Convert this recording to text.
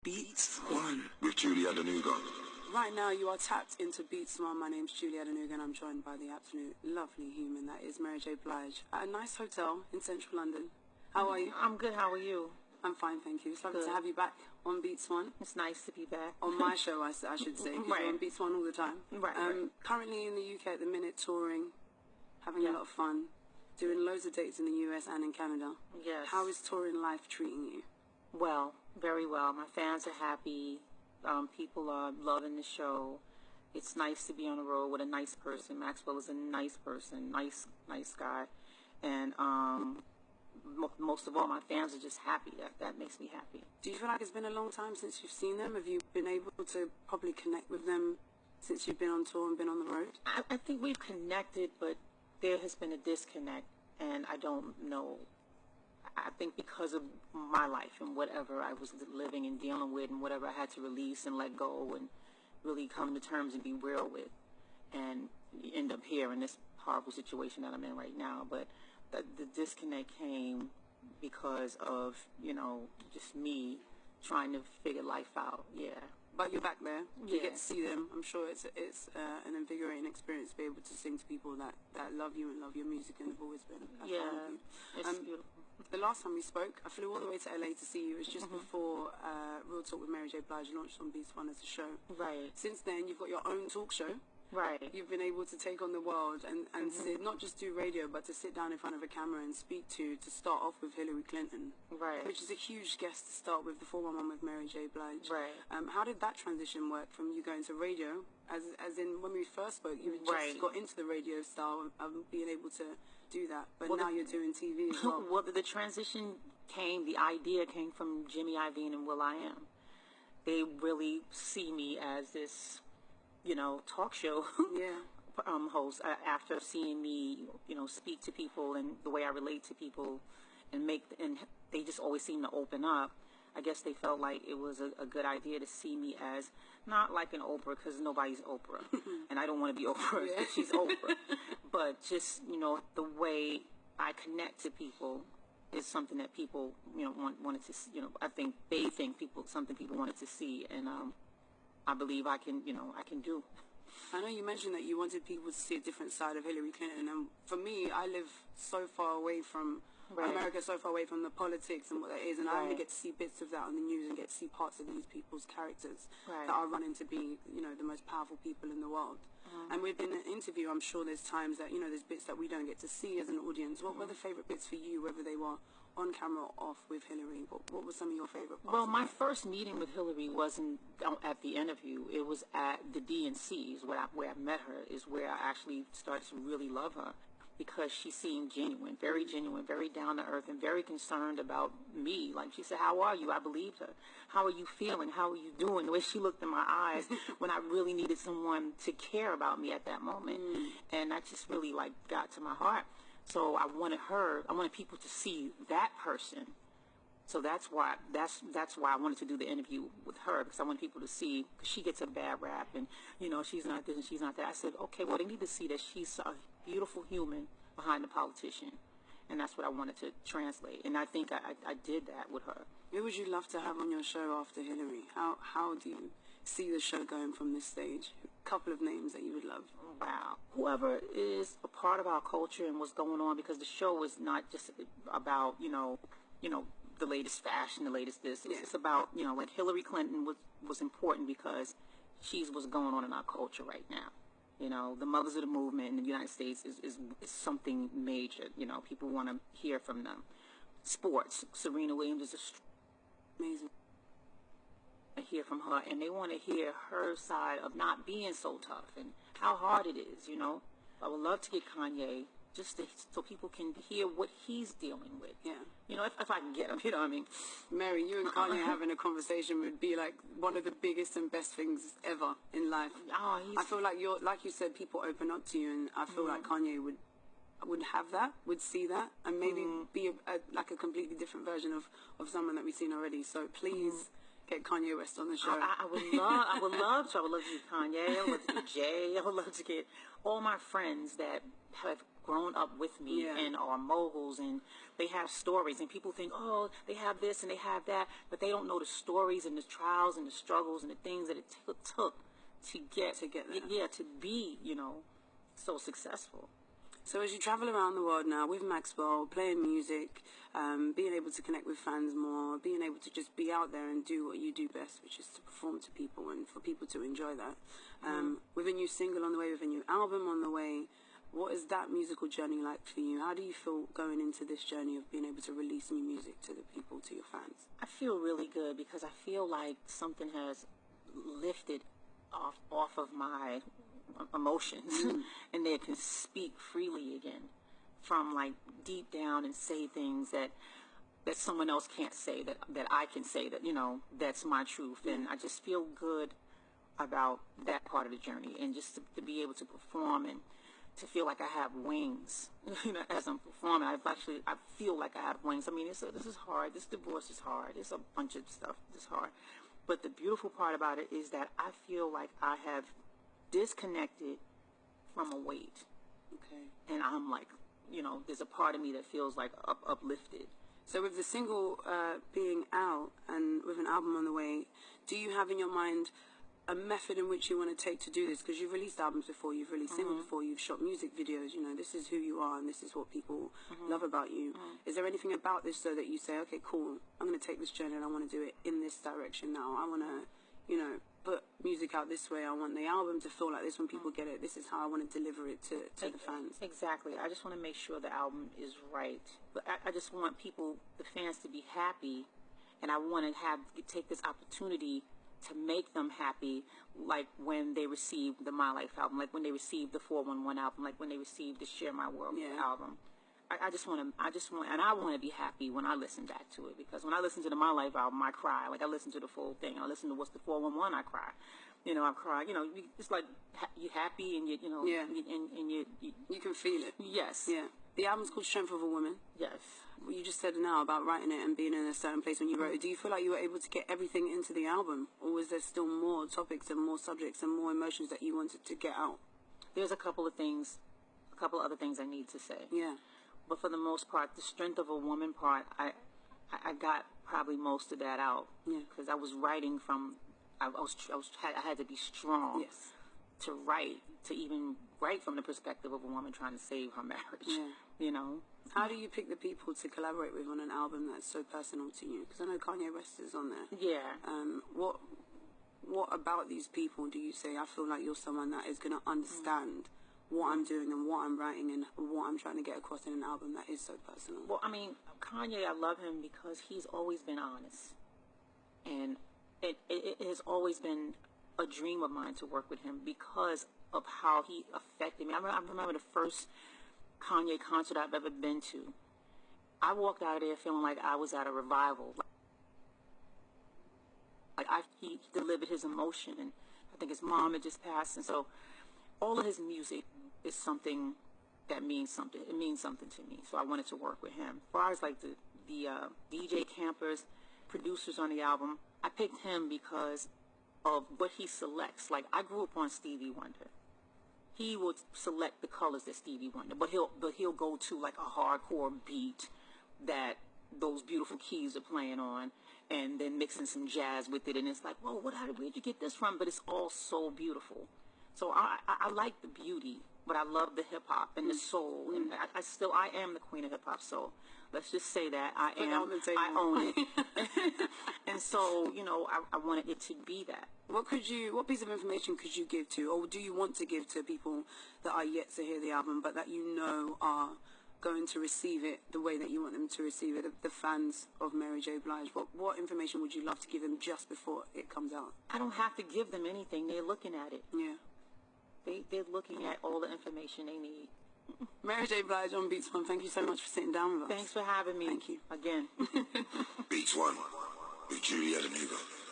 Beats One with Julie Adenuga. Right now you are tapped into Beats One. My name's Julie Adenuga and I'm joined by the absolute lovely human that is Mary J. Blige at a nice hotel in central London. How are you? I'm good, how are you? I'm fine, thank you. It's lovely to have you back on Beats One. It's nice to be back. On my show, I should say, because you're on Beats One all the time. Right. Currently in the UK at the minute, touring, having a lot of fun, doing loads of dates in the US and in Canada. Yes. How is touring life treating you? Well, very well. My fans are happy. People are loving the show. It's nice to be on the road with a nice person. Maxwell is a nice person, nice guy. And most of all, my fans are just happy. That makes me happy. Do you feel like it's been a long time since you've seen them? Have you been able to probably connect with them since you've been on tour and been on the road? I think we've connected, but there has been a disconnect, and I don't know. I think because of my life and whatever I was living and dealing with and whatever I had to release and let go and really come to terms and be real with, and end up here in this horrible situation that I'm in right now. But the disconnect came because of, just me trying to figure life out. Yeah. But you're back there. You Yeah. get to see them. I'm sure it's an invigorating experience to be able to sing to people that love you and love your music and have always been a fan of you. It's beautiful. The last time we spoke, I flew all the way to LA to see you. It was just before Real Talk with Mary J. Blige launched on Beats One as a show. Right. Since then, you've got your own talk show. Right. You've been able to take on the world and sit, not just do radio, but to sit down in front of a camera and speak to start off with Hillary Clinton. Right. Which is a huge guest to start with, the 411 with Mary J. Blige. Right. How did that transition work from you going to radio, as in when we first spoke, you had just got into the radio style of being able to do that, but now you're doing TV as well. Well, the transition the idea came from Jimmy Iovine and will.i.am. They really see me as this, talk show host after seeing me, speak to people and the way I relate to people and they just always seem to open up. I guess they felt like it was a good idea to see me as not like an Oprah, because nobody's Oprah, and I don't want to be Oprah because she's Oprah, but just, the way I connect to people is something that people, wanted to, I think they think something people wanted to see, and I believe I can do. I know you mentioned that you wanted people to see a different side of Hillary Clinton, and for me, I live so far away from America, so far away from the politics and what that is, and I only get to see bits of that on the news and get to see parts of these people's characters that are running to be, the most powerful people in the world. And within an interview, I'm sure there's times that, there's bits that we don't get to see as an audience. What were the favourite bits for you, whether they were on camera or off with Hillary? What were some of your favourite parts? Well, my first meeting with Hillary wasn't at the interview. It was at the DNC's where I met her, is where I actually started to really love her, because she seemed genuine, very down to earth, and very concerned about me. Like, she said, "How are you?" I believed her. "How are you feeling? How are you doing?" The way she looked in my eyes when I really needed someone to care about me at that moment. And that just really, got to my heart. So I wanted people to see that person. So that's why I wanted to do the interview with her, because I want people to see, because she gets a bad rap and, she's not this and she's not that. I said, okay, well, they need to see that she's a beautiful human behind the politician. And that's what I wanted to translate. And I think I did that with her. Who would you love to have on your show after Hillary? How do you see the show going from this stage? A couple of names that you would love. Wow. Whoever is a part of our culture and what's going on, because the show is not just about, the latest fashion, the latest this. It's about, like Hillary Clinton was important because she's what's going on in our culture right now. The mothers of the movement in the United States is something major. People want to hear from them. Sports. Serena Williams is amazing. I hear from her, and they want to hear her side of not being so tough and how hard it is. I would love to get Kanye, just so people can hear what he's dealing with. Yeah. If I can get him, you know what I mean? Mary, you and Kanye having a conversation would be like one of the biggest and best things ever in life. Oh, I feel like like you said, people open up to you, and I feel like Kanye would have that, would see that, and maybe be like a completely different version of someone that we've seen already. So please get Kanye West on the show. I would love to. I would love to get Kanye. I would love to get Jay. I would love to get all my friends that have grown up with me and are moguls, and they have stories, and people think, oh, they have this and they have that, but they don't know the stories and the trials and the struggles and the things that it took to get there. Yeah, to be, so successful. So as you travel around the world now with Maxwell, playing music, being able to connect with fans more, being able to just be out there and do what you do best, which is to perform to people and for people to enjoy that. With a new single on the way, with a new album on the way, what is that musical journey like for you? How do you feel going into this journey of being able to release new music to the people, to your fans? I feel really good because I feel like something has lifted off of my emotions and they can speak freely again from like deep down and say things that someone else can't say, that I can say, that that's my truth. And I just feel good about that part of the journey, and just to be able to perform and to feel like I have wings as I'm performing. I feel like I have wings. I mean, this is hard. This divorce is hard. It's a bunch of stuff that's hard, but the beautiful part about it is that I feel like I have disconnected from a weight. Okay. And I'm like, there's a part of me that feels like uplifted. So with the single being out and with an album on the way, do you have in your mind a method in which you want to take to do this? Because you've released albums before, you've released singles before, you've shot music videos, this is who you are and this is what people love about you. Is there anything about this so that you say, okay, cool, I'm going to take this journey and I want to do it in this direction now. I want to, put music out this way. I want the album to feel like this when people get it. This is how I want to deliver it to the fans. Exactly. I just want to make sure the album is right. But I just want the fans to be happy, and I want to take this opportunity to make them happy, like when they received the My Life album, like when they received the 411 album, like when they received the Share My World album. I just want, and I want to be happy when I listen back to it, because when I listen to the My Life album, I cry. Like, I listen to the full thing. I listen to what's the 411, I cry. I cry. It's like you're happy and and you can feel it. Yes. Yeah. The album's called Strength of a Woman. Yes. You just said now about writing it and being in a certain place when you wrote it. Do you feel like you were able to get everything into the album, or was there still more topics and more subjects and more emotions that you wanted to get out? There's a couple other things I need to say. Yeah. But for the most part, the Strength of a Woman part, I got probably most of that out. Yeah. Because I was writing from, I had to be strong. Yes. To even write from the perspective of a woman trying to save her marriage. Yeah. How do you pick the people to collaborate with on an album that's so personal to you? Because I know Kanye West is on there. Yeah. What about these people do you say, I feel like you're someone that is going to understand what I'm doing and what I'm writing and what I'm trying to get across in an album that is so personal? Well, I mean, Kanye, I love him because he's always been honest. And it has always been a dream of mine to work with him because of how he affected me. I remember the first Kanye concert I've ever been to. I walked out of there feeling like I was at a revival. He delivered his emotion, and I think his mom had just passed, and so all of his music is something that means something. It means something to me, so I wanted to work with him. As far as like the DJ campers, producers on the album, I picked him because of what he selects. Like, I grew up on Stevie Wonder. He would select the colors that Stevie Wonder, but he'll go to like a hardcore beat that those beautiful keys are playing on, and then mixing some jazz with it, and it's like, whoa, where'd you get this from? But it's all so beautiful. So I like the beauty, but I love the hip hop and the soul, and I am the queen of hip hop. So let's just say that I own it. And so, I wanted it to be that. What piece of information could you give to, or do you want to give to people that are yet to hear the album, but that are going to receive it the way that you want them to receive it, the fans of Mary J. Blige? What information would you love to give them just before it comes out? I don't have to give them anything. They're looking at it. Yeah. They're looking at all the information they need. Mary J. Blige on Beats One, thank you so much for sitting down with us. Thanks for having me. Thank you. Again. Beats One with Julie Adenuga.